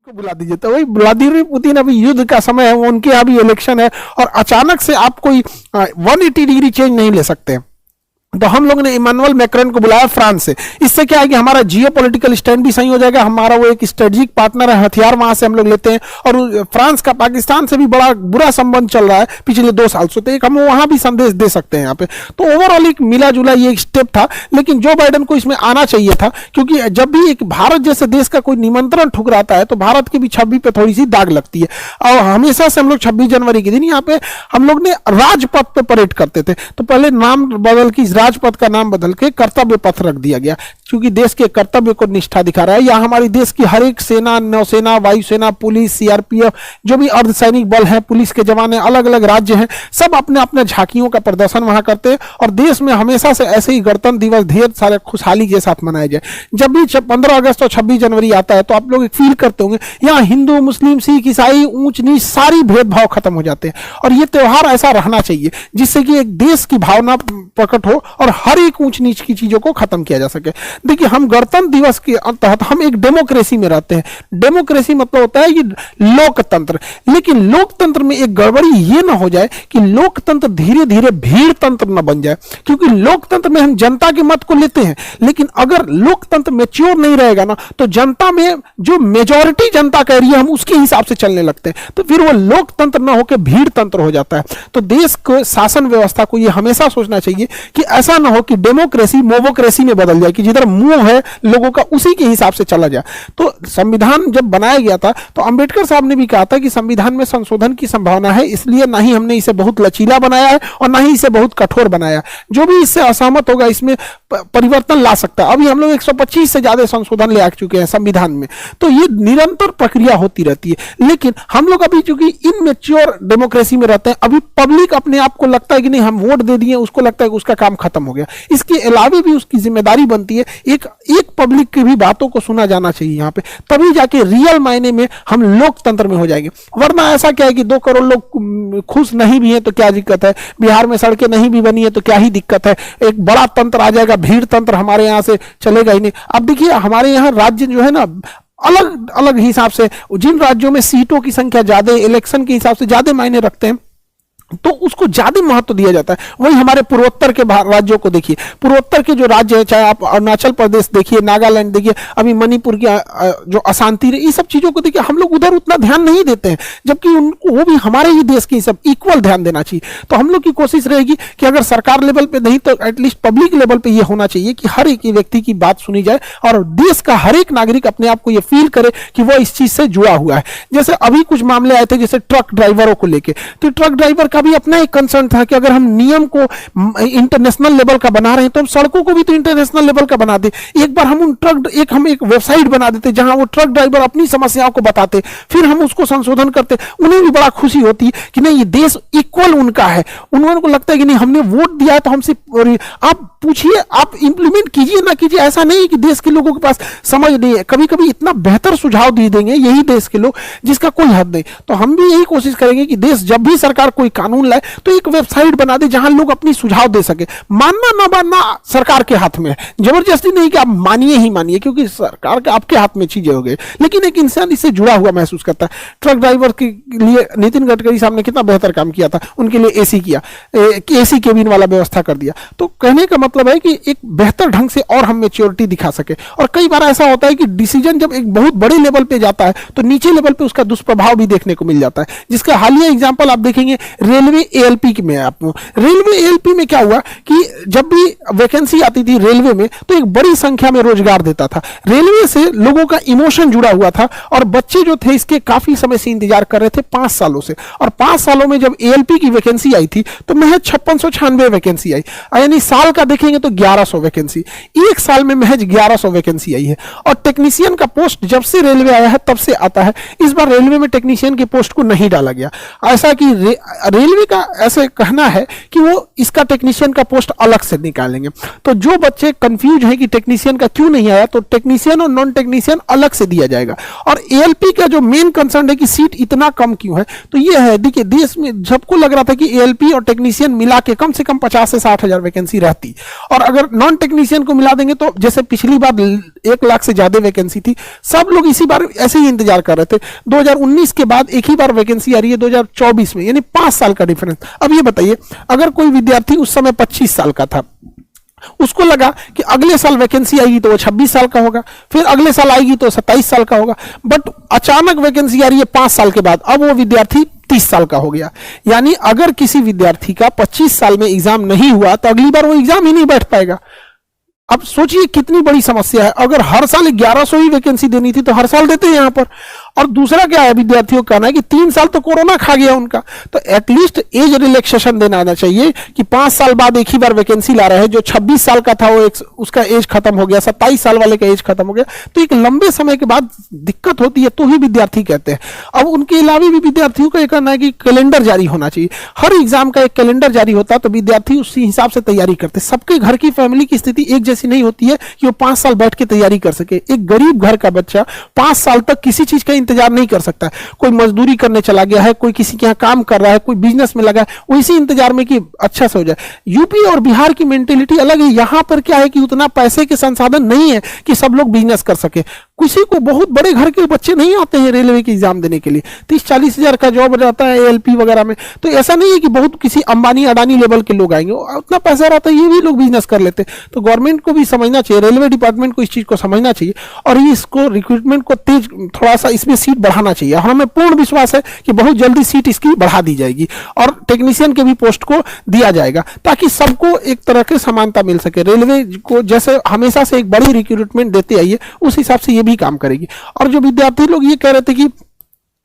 को बुला दीजिए। तो वही व्लादिमीर पुतिन, अभी युद्ध का समय है, उनके अभी इलेक्शन है और अचानक से आप कोई 180 डिग्री चेंज नहीं ले सकते। तो हम लोगों ने इमानुएल मैक्रोन को बुलाया फ्रांस से। इससे क्या है कि हमारा जियोपॉलिटिकल स्टैंड भी सही हो जाएगा, हमारा वो एक स्ट्रेटेजिक पार्टनर है, हथियार वहां से हम लोग लेते हैं। और फ्रांस का पाकिस्तान से भी बड़ा बुरा संबंध चल रहा है पिछले 2 साल से, तो एक हम वहां भी संदेश दे सकते हैं यहाँ पे। तो ओवरऑल एक मिला जुला ये एक स्टेप था, लेकिन जो बाइडेन को इसमें आना चाहिए था, क्योंकि जब भी एक भारत जैसे देश का कोई निमंत्रण ठुकराता है तो भारत की भी छवि पे थोड़ी सी दाग लगती है। और हमेशा से हम लोग 26 जनवरी के दिन यहाँ पे हम लोग ने राजपथ पे परेड करते थे, तो पहले नाम बदल के राजपथ का नाम बदल के कर्तव्य पथ रख दिया गया, क्योंकि देश के कर्तव्य को निष्ठा दिखा रहा है। या हमारी देश की हर एक सेना, नौसेना, वायुसेना, पुलिस, सीआरपीएफ, जो भी अर्धसैनिक बल है, पुलिस के जवान, अलग अलग राज्य हैं, सब अपने अपने झांकियों का प्रदर्शन वहां करते हैं। और देश में हमेशा से ऐसे ही गणतंत्र दिवस ढेर सारे खुशहाली के साथ मनाया जाए। जब भी 15 अगस्त और 26 जनवरी आता है तो आप लोग एक फील करते होंगे यहाँ हिंदू, मुस्लिम, सिख, ईसाई, ऊंच नीच सारी भेदभाव खत्म हो जाते हैं। और ये त्योहार ऐसा रहना चाहिए जिससे कि एक देश की भावना प्रकट हो और हर एक ऊंच नीच की चीजों को खत्म किया जा सके। देखिए, हम गणतंत्र दिवस के तहत हम एक डेमोक्रेसी में रहते हैं। डेमोक्रेसी मतलब होता है कि लोकतंत्र, लेकिन लोकतंत्र में एक गड़बड़ी ये ना हो जाए कि लोकतंत्र धीरे धीरे भीड़ तंत्र न बन जाए। क्योंकि लोकतंत्र में हम जनता के मत को लेते हैं, लेकिन अगर लोकतंत्र मैच्योर नहीं रहेगा ना, तो जनता में जो मेजॉरिटी जनता कह रही है हम उसके हिसाब से चलने लगते हैं, तो फिर वो लोकतंत्र ना होकर भीड़ तंत्र हो जाता है। तो देश को, शासन व्यवस्था को ये हमेशा सोचना चाहिए कि ऐसा ना हो कि डेमोक्रेसी मोवोक्रेसी में बदल जाए, कि जिधर मुंह है लोगों का उसी के हिसाब से चला जाए। तो संविधान जब बनाया गया था तो अंबेडकर साहब ने भी कहा था कि संविधान में संशोधन की संभावना है, इसलिए ना ही हमने इसे बहुत लचीला बनाया है और ना ही इसे बहुत कठोर बनाया। जो भी इससे असहमत होगा इसमें परिवर्तन ला सकता है। अभी हम लोग 125 से ज्यादा संशोधन ले आ चुके हैं संविधान में, तो ये निरंतर प्रक्रिया होती रहती है। लेकिन हम लोग अभी चूंकि इनमेच्योर डेमोक्रेसी में रहते हैं, अभी पब्लिक अपने आप को लगता है कि नहीं हम वोट दे दिए, उसको लगता है कि उसका काम खत्म हो गया। इसके अलावा भी उसकी जिम्मेदारी बनती है एक पब्लिक की भी बातों को सुना जाना चाहिए यहाँ पे, तभी जाके रियल मायने में हम लोकतंत्र में हो जाएंगे। वरना ऐसा क्या है कि 2 करोड़ लोग खुश नहीं भी हैं तो क्या दिक्कत है, बिहार में सड़कें नहीं भी बनी है तो क्या ही दिक्कत है, एक बड़ा तंत्र आ जाएगा, भीड़ तंत्र हमारे यहाँ से चलेगा ही नहीं। अब देखिए, हमारे यहाँ राज्य जो है ना अलग अलग हिसाब से, जिन राज्यों में सीटों की संख्या ज्यादा, इलेक्शन के हिसाब से ज्यादा मायने रखते हैं, तो उसको ज्यादा महत्व दिया जाता है। वही हमारे पूर्वोत्तर के राज्यों को देखिए, पूर्वोत्तर के जो राज्य है, चाहे आप अरुणाचल प्रदेश देखिए, नागालैंड देखिए, अभी मणिपुर की जो अशांति रही, ये सब चीजों को देखिए, हम लोग उधर उतना ध्यान नहीं देते हैं, जबकि उनको वो भी हमारे ही देश के सब इक्वल ध्यान देना चाहिए। तो हम लोग की कोशिश रहेगी कि अगर सरकार लेवल पे नहीं तो एटलीस्ट पब्लिक लेवल पे ये होना चाहिए कि हर एक व्यक्ति की बात सुनी जाए और देश का हर एक नागरिक अपने आप को ये फील करे कि वो इस चीज से जुड़ा हुआ है। जैसे अभी कुछ मामले आए थे, जैसे ट्रक ड्राइवरों को लेके, तो ट्रक ड्राइवर का भी अपना एक कंसर्न था कि अगर हम नियम को इंटरनेशनल लेवल का बना रहे हैं तो हम सड़कों को भी तो इंटरनेशनल लेवल का बना दे। एक बार हम एक वेबसाइट बना देते जहां वो ट्रक ड्राइवर अपनी समस्याओं को बताते, फिर हम उसको संशोधन करते, उन्हें भी बड़ा खुशी होती कि नहीं ये देश इक्वल उनका है। उनको लगता है कि नहीं हमने वोट दिया है तो हमसे, आप पूछिए, आप इंप्लीमेंट कीजिए ना कीजिए, ऐसा नहीं कि देश के लोगों के पास समझ नहीं है, कभी कभी इतना बेहतर सुझाव दे देंगे यही देश के लोग जिसका कोई हद नहीं। तो हम भी यही कोशिश करेंगे कि देश जब भी सरकार कोई कानून लाए तो एक वेबसाइट बना दे जहां लोग अपनी सुझाव दे सके। मानना ना मानना सरकार के हाथ में है, जबरदस्ती नहीं कि आप मानिए ही मानिए, क्योंकि सरकार के आपके हाथ में चीजें हो गई, लेकिन एक इंसान इससे जुड़ा हुआ महसूस करता है। ट्रक ड्राइवर के लिए नितिन गडकरी साहब ने कितना बेहतर काम किया था, उनके लिए एसी किया, एसी केबिन वाला व्यवस्था कर दिया। तो कहने का मतलब है कि एक बेहतर ढंग से और हम मेच्योरिटी दिखा सके। और कई बार ऐसा होता है कि डिसीजन जब एक बहुत बड़े लेवल पे जाता है तो नीचे लेवल पे उसका दुष्प्रभाव भी देखने को मिल जाता है, जिसका हालिया एग्जांपल आप देखेंगे रेलवे एएलपी में। आपको रेलवे एएलपी में क्या हुआ कि जब भी वैकेंसी आती थी रेलवे में तो एक बड़ी संख्या में रोजगार देता था। रेलवे से लोगों का इमोशन जुड़ा हुआ था और बच्चे जो थे इसके काफी समय से इंतजार कर रहे थे, 5 सालों से। और 5 सालों में जब एएलपी की वैकेंसी आई थी तो महज 5696 वैकेंसी आई, यानी साल का देखेंगे तो 1100 वैकेंसी, एक साल में महज 1100 वैकेंसी आई है। और टेक्नीशियन का पोस्ट जब से रेलवे आया है तब से आता है, इस बार रेलवे में टेक्नीशियन के पोस्ट को नहीं डाला गया। ऐसा कि रेलवे का ऐसे कहना है कि वो इसका टेक्नीशियन का पोस्ट अलग से निकालेंगे। तो जो बच्चे कंफ्यूज हैं कि टेक्नीशियन का क्यों नहीं आया, तो टेक्नीशियन और नॉन टेक्नीशियन अलग से दिया जाएगा। और एएलपी का जो मेन कंसर्न है कि सीट इतना कम क्यों है, तो ये है, देखिए देश में सबको लग रहा था कि एएलपी और टेक्नीशियन मिला के कम से कम 50 से 60 हजार वैकेंसी रहती, और अगर नॉन टेक्नीशियन को मिला देंगे तो जैसे पिछली बार 1 लाख से ज्यादा वैकेंसी थी, सब लोग इसी बार ऐसे ही इंतजार कर रहे थे। 2019 के बाद एक ही बार वैकेंसी आ रही है 2024 में, यानी 5 साल का डिफरेंस। अब ये बताइए, अगर कोई विद्यार्थी उस समय 25 साल का था, उसको लगा कि अगले साल वैकेंसी आएगी तो वो 26 साल का होगा, फिर अगले साल आएगी तो 27 साल का होगा, बट अचानक वैकेंसी आ रही है 5 साल के बाद, अब वो विद्यार्थी 30 साल का हो गया। यानी अगर किसी विद्यार्थी का 25 साल में एग्जाम नहीं हुआ तो अगली बार वो एग्जाम ही नहीं बैठ पाएगा। अब सोचिए कितनी बड़ी समस्या है। अगर हर साल 1100 ही वैकेंसी देनी थी तो हर साल देते हैं यहां पर। और दूसरा क्या है, विद्यार्थियों का कहना है कि 3 साल तो कोरोना खा गया उनका, तो एटलीस्ट एज रिलैक्सेशन देना आना चाहिए कि 5 साल बाद एक ही बार वैकेंसी ला रहे हैं। जो 26 साल का था वो उसका एज खत्म हो गया, 27 साल वाले का एज खत्म हो गया, तो एक लंबे समय के बाद दिक्कत होती है, तो ही विद्यार्थी कहते हैं। अब उनके अलावा भी विद्यार्थियों का कहना है कि कैलेंडर जारी होना चाहिए, हर एग्जाम का एक कैलेंडर जारी होता तो विद्यार्थी उसी हिसाब से तैयारी करते। सबके घर की फैमिली की स्थिति एक जैसी नहीं होती है कि वो 5 साल बैठ के तैयारी कर सके। एक गरीब घर का बच्चा 5 साल तक किसी चीज का इंतजार नहीं कर सकता। कोई मजदूरी करने चला गया है, कोई किसी के यहाँ काम कर रहा है, कोई बिजनेस में लगा है, वो इसी इंतजार में कि अच्छा से हो जाए। यूपी और बिहार की मेंटेलिटी अलग है। यहां पर क्या है कि उतना पैसे के संसाधन नहीं है कि सब लोग बिजनेस कर सके। किसी को, बहुत बड़े घर के बच्चे नहीं आते हैं रेलवे के एग्जाम देने के लिए, 30-40 हजार का जॉब रहता है एएलपी वगैरह में, तो ऐसा नहीं है कि बहुत किसी अंबानी अडानी लेवल के लोग आएंगे, उतना पैसा रहता है, ये भी लोग बिजनेस कर लेते। तो गवर्नमेंट को भी समझना चाहिए, रेलवे डिपार्टमेंट को इस चीज को समझना चाहिए और इसको रिक्रूटमेंट को तेज, थोड़ा सा इसमें सीट बढ़ाना चाहिए। हमें पूर्ण विश्वास है कि बहुत जल्दी सीट इसकी बढ़ा दी जाएगी और टेक्नीशियन के भी पोस्ट को दिया जाएगा ताकि सबको एक तरह की समानता मिल सके। रेलवे को जैसे हमेशा से एक बड़ी रिक्रूटमेंट देते आई है, उस हिसाब से ये भी काम करेगी। और जो विद्यार्थी लोग ये कह रहे थे कि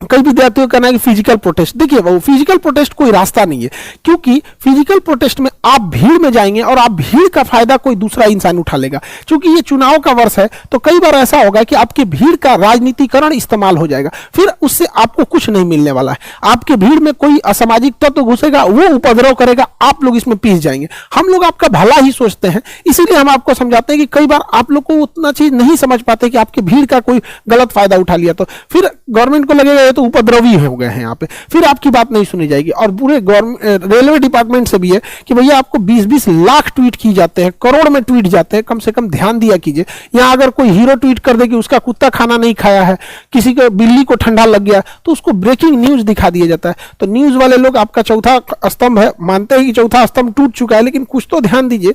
कई विद्यार्थियों का कहना है कि फिजिकल प्रोटेस्ट, देखिए वो फिजिकल प्रोटेस्ट कोई रास्ता नहीं है, क्योंकि फिजिकल प्रोटेस्ट में आप भीड़ में जाएंगे और आप भीड़ का फायदा कोई दूसरा इंसान उठा लेगा। क्योंकि ये चुनाव का वर्ष है तो कई बार ऐसा होगा कि आपके भीड़ का राजनीतिकरण इस्तेमाल हो जाएगा, फिर उससे आपको कुछ नहीं मिलने वाला है। आपके भीड़ में कोई असामाजिक तत्व घुसेगा, वो उपद्रव करेगा, आप लोग इसमें पीस जाएंगे। हम लोग आपका भला ही सोचते हैं, इसीलिए हम आपको समझाते हैं कि कई बार आप लोग को उतना चीज नहीं समझ पाते कि आपके भीड़ का कोई गलत फायदा उठा लिया तो फिर गवर्नमेंट को लगेगा तो उपद्रवी हो गए हैं यहाँ पे, फिर आपकी बात नहीं सुनी जाएगी। और पूरे रेलवे डिपार्टमेंट से भी है कि भैया आपको 20-20 लाख ट्वीट की जाते हैं, करोड़ में ट्वीट जाते हैं, कम से कम ध्यान दिया कीजिए। यहाँ अगर कोई हीरो ट्वीट कर दे कि उसका कुत्ता खाना नहीं खाया है, किसी को बिल्ली को ठंडा लग गया, तो उसको ब्रेकिंग न्यूज दिखा दिया जाता है। तो न्यूज वाले लोग आपका चौथा स्तंभ है, मानते हैं कि चौथा स्तंभ टूट चुका है, लेकिन कुछ तो ध्यान दीजिए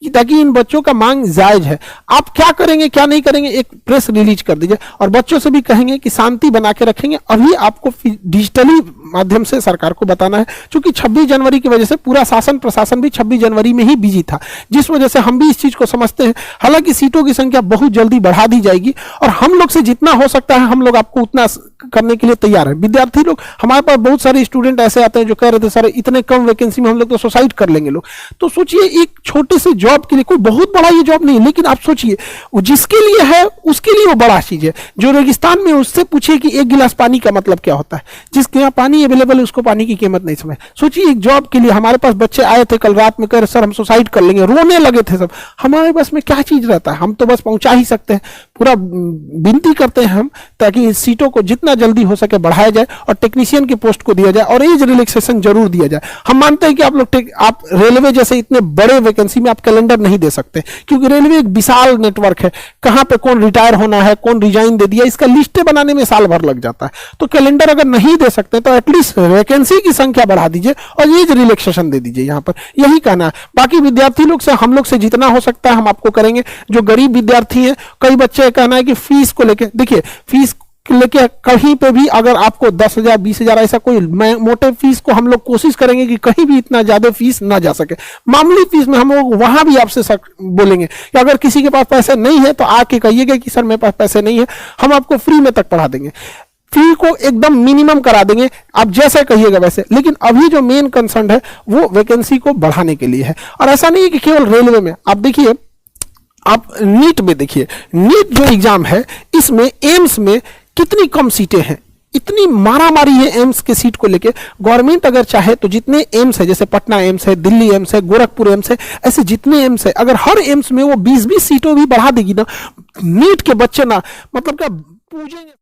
ताकि इन बच्चों का मांग जायज है। आप क्या करेंगे क्या नहीं करेंगे एक प्रेस रिलीज कर दीजिए और बच्चों से भी कहेंगे कि शांति बना के रखेंगे। अभी आपको डिजिटली माध्यम से सरकार को बताना है, क्योंकि 26 जनवरी की वजह से पूरा शासन प्रशासन भी 26 जनवरी में ही बिजी था, जिस वजह से हम भी इस चीज को समझते हैं। हालांकि सीटों की संख्या बहुत जल्दी बढ़ा दी जाएगी और हम लोग से जितना हो सकता है हम लोग आपको उतना करने के लिए तैयार है। विद्यार्थी लोग, हमारे पास बहुत सारे स्टूडेंट ऐसे आते हैं जो कह रहे थे सर इतने कम वैकेंसी में हम लोग तो सुसाइड कर लेंगे लोग। तो सोचिए एक छोटे से जॉब के लिए, कोई बहुत बड़ा ये जॉब नहीं, लेकिन आप सोचिए जिसके लिए है उसके लिए वो बड़ा चीज है। जो रेगिस्तान में, उससे पूछिए कि एक गिलास पानी का मतलब क्या होता है। जिसके यहाँ पानी अवेलेबल है उसको पानी की कीमत नहीं समझ। सोचिए एक जॉब के लिए हमारे पास बच्चे आए थे कल रात में, कह रहे सर हम सुसाइड कर लेंगे, रोने लगे थे सब। हमारे पास में क्या चीज रहता है, हम तो बस पहुंचा ही सकते हैं। पूरा विनती करते हैं हम ताकि सीटों को जितना जल्दी हो सके बढ़ाया जाए और टेक्नीशियन की पोस्ट को दिया जाए और एज रिलैक्सेशन जरूर दिया जाए। हम मानते हैं कि आप रेलवे जैसे इतने बड़े वैकेंसी में आप कैलेंडर नहीं दे सकते, क्योंकि रेलवे एक विशाल नेटवर्क है, कहां पे कौन रिटायर होना है, कौन रिजाइन दे दिया, इसका लिस्टें बनाने में साल भर लग जाता है। तो कैलेंडर अगर नहीं दे सकते तो एटलीस्ट वैकेंसी की संख्या बढ़ा दीजिए और एज रिलैक्सेशन दे दीजिए। यहां पर यही कहना है। बाकी विद्यार्थी लोग से, हम लोग से जितना हो सकता है हम आपको करेंगे। जो गरीब विद्यार्थी हैं, कई बच्चे कहना है कि फीस को लेके, देखिए फीस लेके कहीं पे भी अगर आपको 10,000 20,000 ऐसा कोई मोटे फीस को हम लोग कोशिश करेंगे कि कहीं भी इतना ज्यादा फीस ना जा सके। मामूली फीस में हम लोग वहां भी आपसे बोलेंगे कि अगर किसी के पास पैसे नहीं है तो आके कहिएगा कि सर मेरे पास पैसे नहीं है, हम आपको फ्री में तक पढ़ा देंगे। फी को एकदम मिनिमम करा देंगे, आप जैसे कहिएगा वैसे। लेकिन अभी जो मेन कंसर्न है वो वैकेंसी को बढ़ाने के लिए है। और ऐसा नहीं है कि केवल रेलवे में, आप देखिए, आप नीट में देखिए, नीट जो एग्जाम है इसमें एम्स में कितनी कम सीटें हैं, इतनी मारामारी है एम्स के सीट को लेके। गवर्नमेंट अगर चाहे तो जितने एम्स है, जैसे पटना एम्स है, दिल्ली एम्स है, गोरखपुर एम्स है, ऐसे जितने एम्स है, अगर हर एम्स में वो 20-20 सीटों भी बढ़ा देगी ना, नीट के बच्चे ना मतलब क्या पूजेंगे।